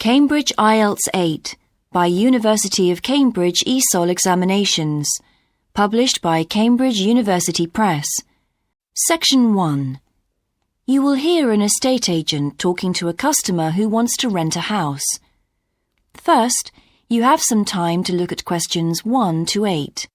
Cambridge IELTS 8 by University of Cambridge ESOL Examinations, published by Cambridge University Press. Section 1. You will hear an estate agent talking to a customer who wants to rent a house. First, you have some time to look at questions 1 to 8.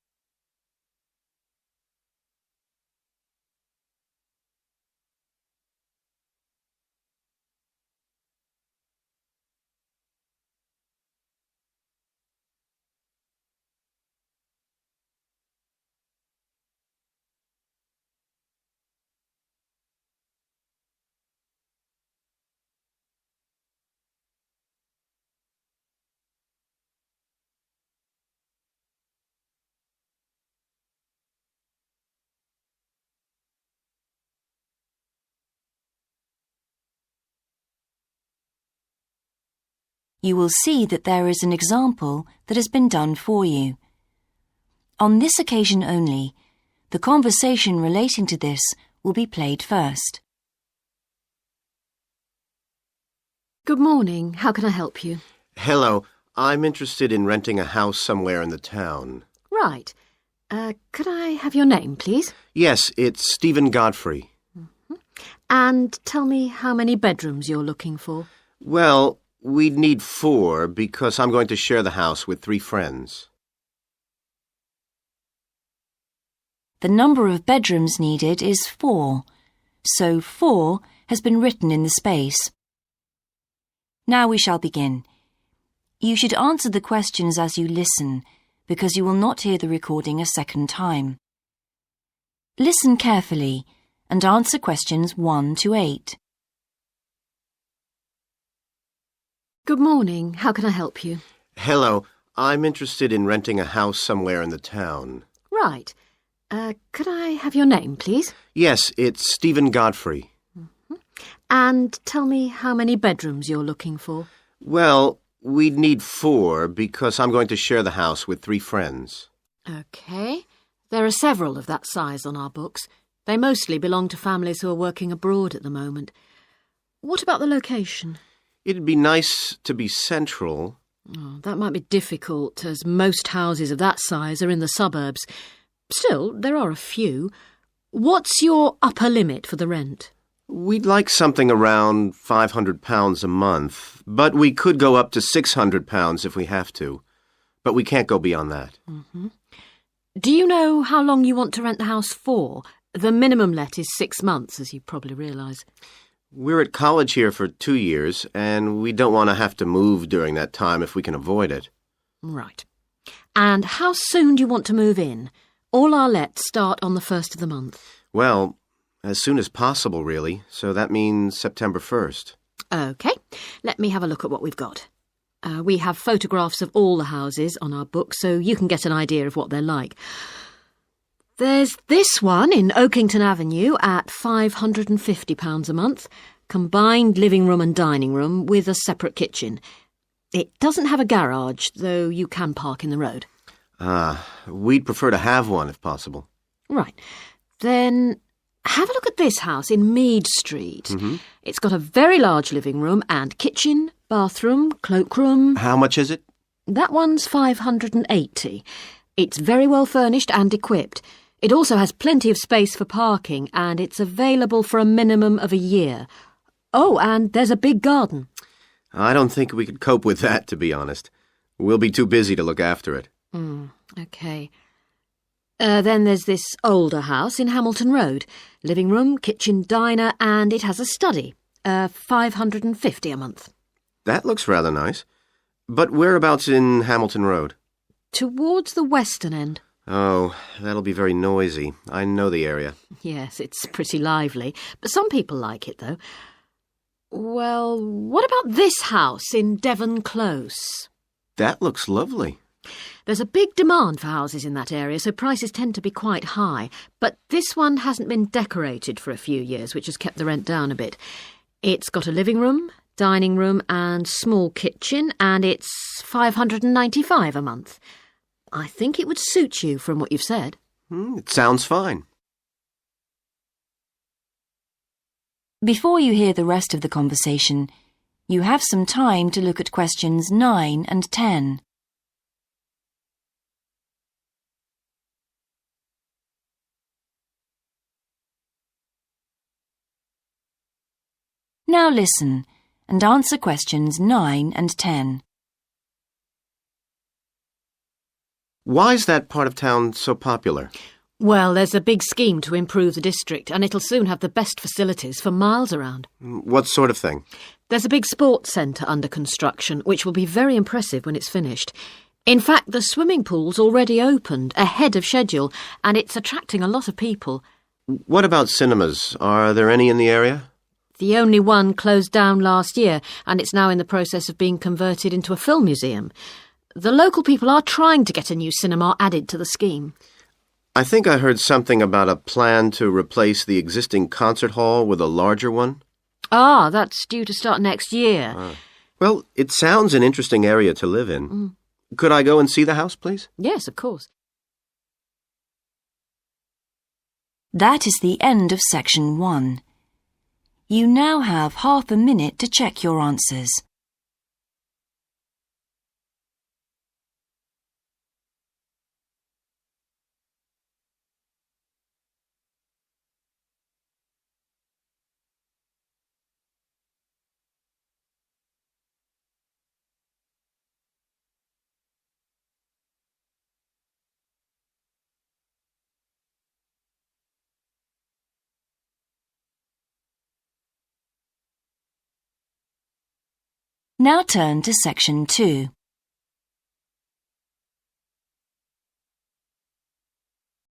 You will see that there is an example that has been done for you. On this occasion only, the conversation relating to this will be played first. Good morning. How can I help you? Hello. I'm interested in renting a house somewhere in the town. Right. Could I have your name, please? Yes, it's Stephen Godfrey. And tell me how many bedrooms you're looking for. Well, we'd need 4 because I'm going to share the house with 3 friends. The number of bedrooms needed is 4, so 4 has been written in the space. Now we shall begin. You should answer the questions as you listen, because you will not hear the recording a second time. Listen carefully and answer questions 1 to 8. Good morning. How can I help you? Hello. I'm interested in renting a house somewhere in the town. Right. Could I have your name, please? Yes, it's Stephen Godfrey. And tell me how many bedrooms you're looking for. Well, we'd need 4 because I'm going to share the house with 3 friends. OK. There are several of that size on our books. They mostly belong to families who are working abroad at the moment. What about the location? It'd be nice to be central. Oh, that might be difficult, as most houses of that size are in the suburbs. Still, there are a few. What's your upper limit for the rent? We'd like something around £500 a month, but we could go up to £600 if we have to. But we can't go beyond that. Do you know how long you want to rent the house for? The minimum let is 6 months, as you probably realise. We're at college here for 2 years, and we don't want to have to move during that time if we can avoid it. Right. And how soon do you want to move in? All our lets start on the 1st of the month. Well, as soon as possible, really, so that means September 1st. OK. Let me have a look at what we've got. We have photographs of all the houses on our book, so you can get an idea of what they're like. There's this one in Oakington Avenue at £550 a month, combined living room and dining room with a separate kitchen. It doesn't have a garage, though you can park in the road. We'd prefer to have one if possible. Right. Then have a look at this house in Mead Street. It's got a very large living room and kitchen, bathroom, cloakroom. How much is it? That one's £580. It's very well furnished and equipped. It also has plenty of space for parking, and it's available for a minimum of a year. Oh, and there's a big garden. I don't think we could cope with that, to be honest. We'll be too busy to look after it. OK. Then there's this older house in Hamilton Road. Living room, kitchen, diner, and it has a study. £550 a month. That looks rather nice. But whereabouts in Hamilton Road? Towards the western end. Oh, that'll be very noisy. I know the area. Yes, it's pretty lively, but some people like it, though. Well, what about this house in Devon Close? That looks lovely. There's a big demand for houses in that area, so prices tend to be quite high. But this one hasn't been decorated for a few years, which has kept the rent down a bit. It's got a living room, dining room and small kitchen, and it's £595 a month. I think it would suit you from what you've said. It sounds fine. Before you hear the rest of the conversation, You have some time to look at questions 9 and 10. Now listen and answer questions 9 and 10. Why's that part of town so popular? Well, there's a big scheme to improve the district, and it'll soon have the best facilities for miles around. What sort of thing? There's a big sports centre under construction, which will be very impressive when it's finished. In fact, the swimming pool's already opened, ahead of schedule, and it's attracting a lot of people. What about cinemas? Are there any in the area? The only one closed down last year, and it's now in the process of being converted into a film museum. The local people are trying to get a new cinema added to the scheme. I think I heard something about a plan to replace the existing concert hall with a larger one. Ah, that's due to start next year. Well, it sounds an interesting area to live in. Could I go and see the house, please? Yes, of course. That is the end of section 1. You now have half a minute to check your answers. Now turn to section 2.